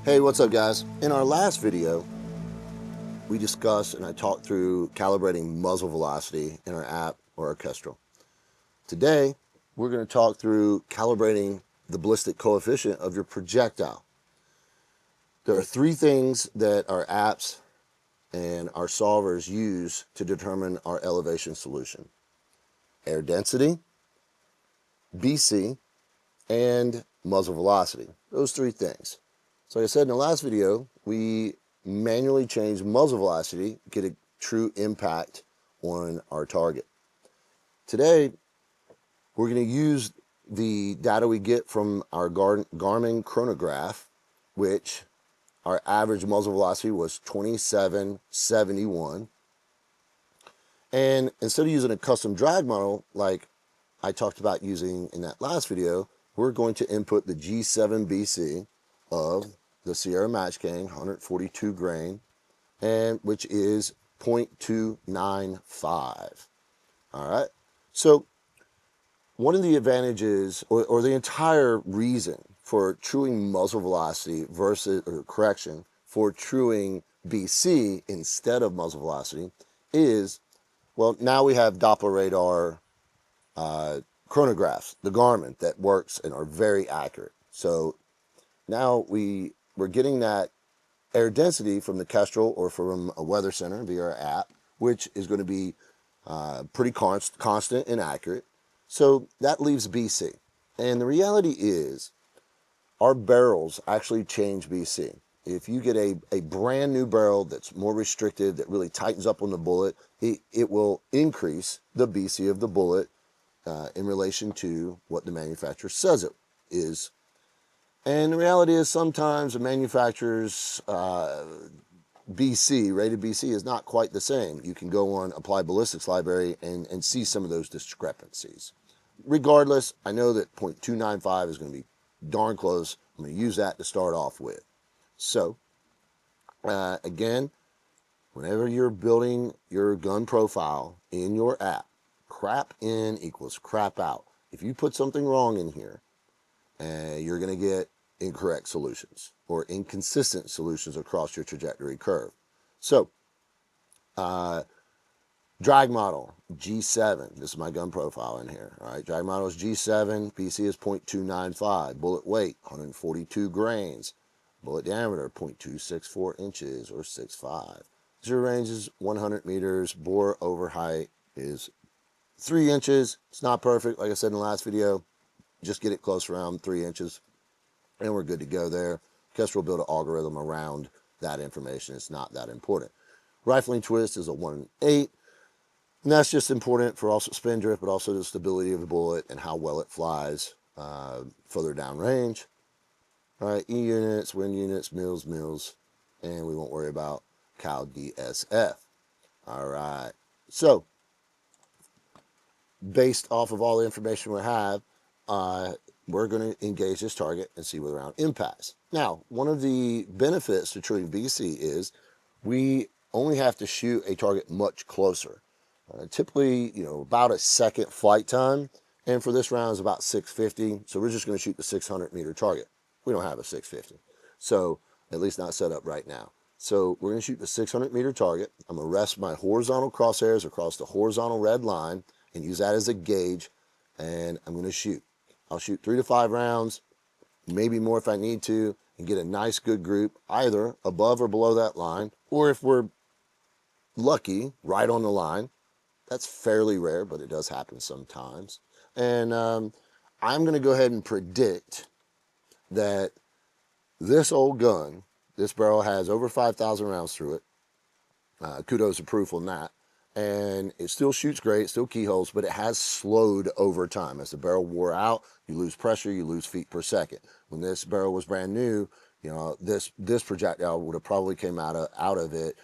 Hey, what's up guys? In our last video, we discussed and I talked through calibrating muzzle velocity in our app or our Kestrel. Today, we're going to talk through calibrating the ballistic coefficient of your projectile. There are three things that our apps and our solvers use to determine our elevation solution: air density, BC, and muzzle velocity. Those three things. So like I said in the last video, we manually change muzzle velocity, get a true impact on our target. Today, we're going to use the data we get from our Garmin chronograph, which our average muzzle velocity was 2771. And instead of using a custom drag model like I talked about using in that last video, we're going to input the G7 BC of the Sierra Match King 142 grain, and which is 0.295. All right. So one of the advantages, or the entire reason for truing muzzle velocity versus, or correction, for truing BC instead of muzzle velocity is, well, now we have Doppler radar chronographs, the Garmin, that works and are very accurate. So now we're getting that air density from the Kestrel or from a weather center via our app, which is going to be pretty constant and accurate. So that leaves BC. And the reality is our barrels actually change BC. If you get a brand new barrel that's more restricted, that really tightens up on the bullet, it will increase the BC of the bullet in relation to what the manufacturer says it is. And the reality is sometimes a manufacturer's BC, rated BC, is not quite the same. You can go on Applied Ballistics library and see some of those discrepancies. Regardless, I know that 0.295 is going to be darn close. I'm going to use that to start off with. So, again, whenever you're building your gun profile in your app, crap in equals crap out. If you put something wrong in here, you're going to get incorrect solutions or inconsistent solutions across your trajectory curve. So, drag model, G7. This is my gun profile in here. All right, drag model is G7. BC is 0.295. Bullet weight, 142 grains. Bullet diameter, 0.264 inches or 6.5. Zero range is 100 meters. Bore over height is 3 inches. It's not perfect, like I said in the last video. Just get it close around 3 inches, and we're good to go there. Kestrel will build an algorithm around that information. It's not that important. Rifling twist is a 1-8. And that's just important for also spin drift, but also the stability of the bullet and how well it flies further down range. All right, E units, wind units, mils, and we won't worry about Cal DSF. All right, so based off of all the information we have, we're going to engage this target and see what round impacts. Now, one of the benefits to truing BC is we only have to shoot a target much closer. Typically, about a second flight time, and for this round is about 650. So we're just going to shoot the 600-meter target. We don't have a 650, so at least not set up right now. So we're going to shoot the 600-meter target. I'm going to rest my horizontal crosshairs across the horizontal red line and use that as a gauge, and I'm going to shoot. I'll shoot 3 to 5 rounds, maybe more if I need to, and get a nice good group either above or below that line, or if we're lucky, right on the line. That's fairly rare, but it does happen sometimes. And I'm going to go ahead and predict that this old gun, this barrel has over 5,000 rounds through it. Kudos to proof on that. And it still shoots great, it still keyholes, but it has slowed over time. As the barrel wore out, you lose pressure, you lose feet per second. When this barrel was brand new, this projectile would have probably came out of it,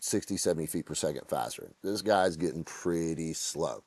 60, 70 feet per second faster. This guy's getting pretty slow.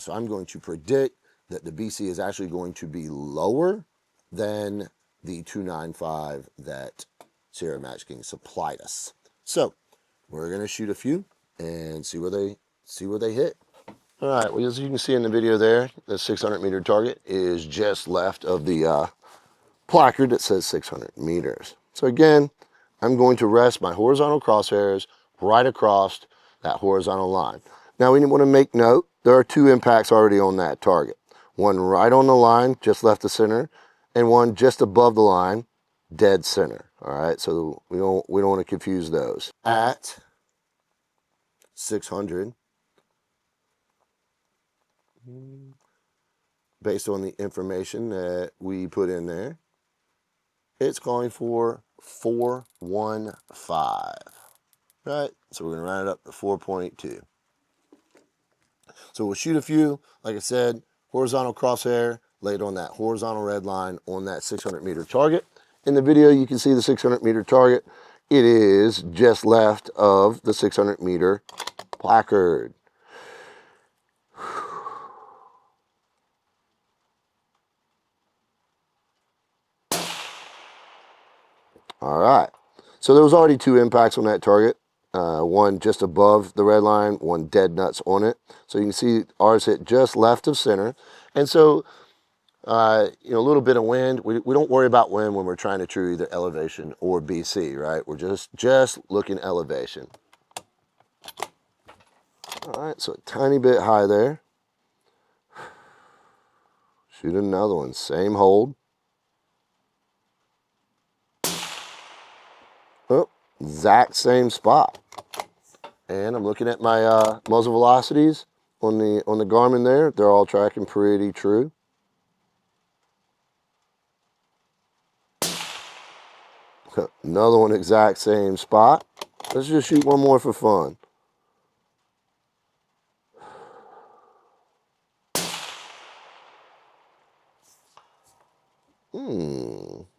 So I'm going to predict that the BC is actually going to be lower than the 295 that Sierra Match King supplied us. So we're going to shoot a few and see where they hit. All right, well, as you can see in the video there, the 600-meter target is just left of the placard that says 600 meters. So again, I'm going to rest my horizontal crosshairs right across that horizontal line. Now we want to make note, there are 2 impacts already on that target. One right on the line, just left the center, and one just above the line, dead center. All right, so we don't want to confuse those. At 600, based on the information that we put in there, it's calling for 415. Right, so we're going to round it up to 4.2. So we'll shoot a few, like I said, horizontal crosshair laid on that horizontal red line on that 600-meter target. In the video, you can see the 600-meter target. It is just left of the 600-meter placard. All right, so there was already 2 impacts on that target. One just above the red line, one dead nuts on it. So you can see ours hit just left of center. And so, a little bit of wind. We don't worry about wind when we're trying to true either elevation or BC, right? We're just looking elevation. All right, so a tiny bit high there. Shoot another one, same hold. Oh, exact same spot. And I'm looking at my muzzle velocities on the Garmin there. They're all tracking pretty true. Another one, exact same spot. Let's just shoot one more for fun.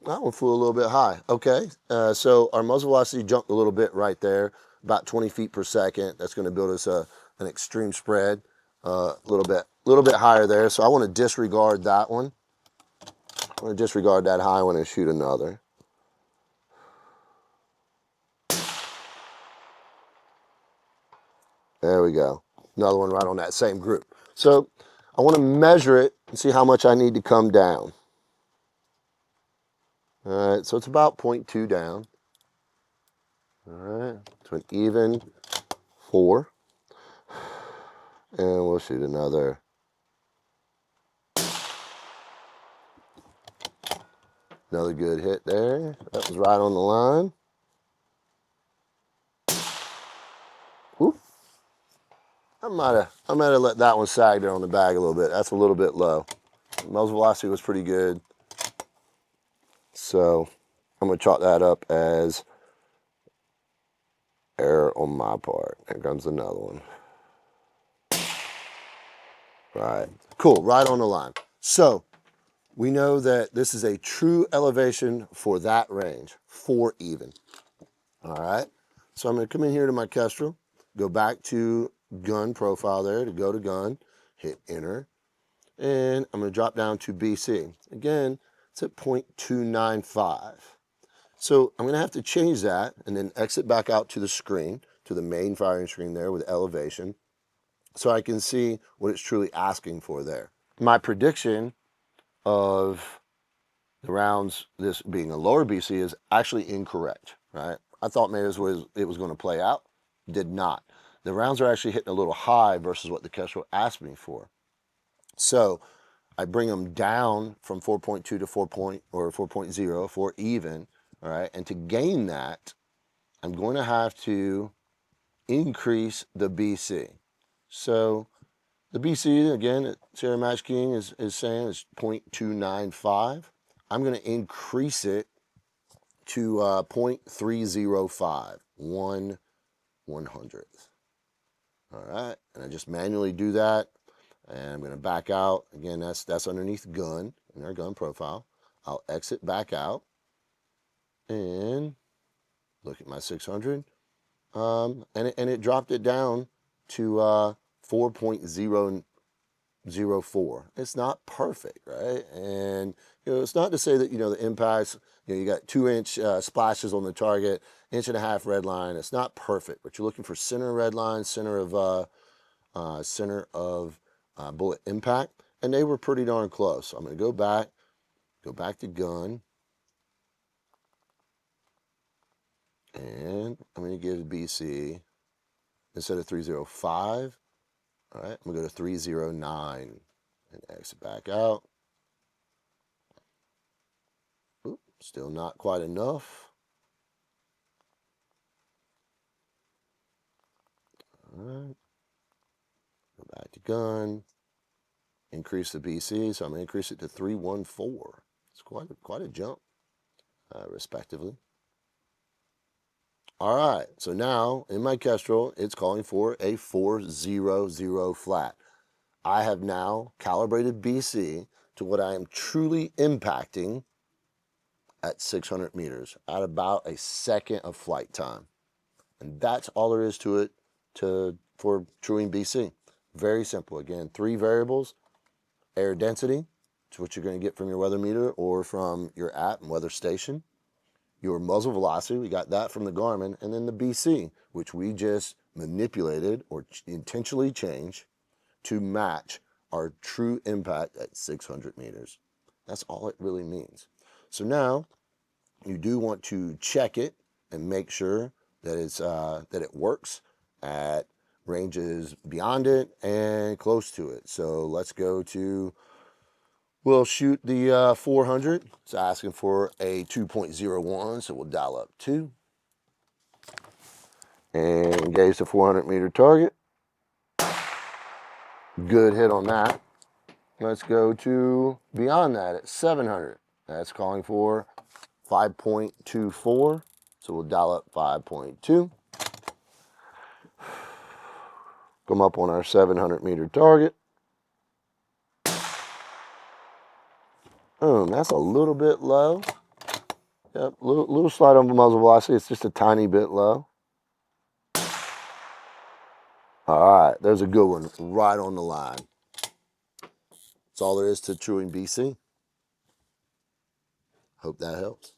That one flew a little bit high. Okay, so our muzzle velocity jumped a little bit right there, about 20 feet per second. That's going to build us an extreme spread, a little bit higher there. So I want to disregard that one. I'm going to disregard that high one and shoot another. There we go. Another one right on that same group. So I want to measure it and see how much I need to come down. All right, so it's about 0.2 down. All right, to an even 4. And we'll shoot another. Another good hit there. That was right on the line. Whoop. I might have let that one sag there on the bag a little bit. That's a little bit low. Muzzle velocity was pretty good. So I'm going to chalk that up as error on my part. Here comes another one. Right. Cool. Right on the line. So we know that this is a true elevation for that range, 4 even. All right. So I'm going to come in here to my Kestrel, go back to gun profile there to go to gun, hit enter, and I'm going to drop down to BC. Again, it's at 0.295. So I'm going to have to change that and then exit back out to the screen, to the main firing screen there with elevation, so I can see what it's truly asking for there. My prediction of the rounds, this being a lower BC, is actually incorrect, right? I thought maybe it was going to play out. Did not. The rounds are actually hitting a little high versus what the Kestrel asked me for. So I bring them down from 4.2 to 4.0, 4 even, all right? And to gain that, I'm going to have to increase the BC. So the BC, again, Sierra Match King is saying is 0.295. I'm going to increase it to 0.305, 1/100th. All right, and I just manually do that, and I'm going to back out. Again, that's underneath gun in our gun profile. I'll exit back out and look at my 600, and it dropped it down to 4.004. It's not perfect, right? And it's not to say that the impacts. You got 2-inch splashes on the target, 1.5-inch red line. It's not perfect, but you're looking for center red line, center of bullet impact, and they were pretty darn close. So I'm going to go back to gun, And I'm going to give BC, instead of 305, all right, I'm going to go to 309 and exit back out. Oop, still not quite enough. All right, go back to gun, increase the BC, so I'm going to increase it to 314. It's quite a jump, respectively. All right, so now in my Kestrel, it's calling for a 400 flat. I have now calibrated BC to what I am truly impacting at 600 meters at about a second of flight time. And that's all there is to it for truing BC. Very simple. Again, 3 variables: air density, it's what you're going to get from your weather meter or from your app and weather station. Your muzzle velocity, we got that from the Garmin, and then the BC, which we just manipulated or intentionally changed to match our true impact at 600 meters. That's all it really means. So now you do want to check it and make sure that it works at ranges beyond it and close to it. So let's go to, we'll shoot the 400. It's asking for a 2.01, so we'll dial up 2 and engage the 400 meter target. Good hit on that. Let's go to beyond that at 700. That's calling for 5.24. So we'll dial up 5.2. Come up on our 700 meter target. That's a little bit low. Yep, little slide on the muzzle velocity. It's just a tiny bit low. All right, there's a good one right on the line. That's all there is to truing BC. Hope that helps.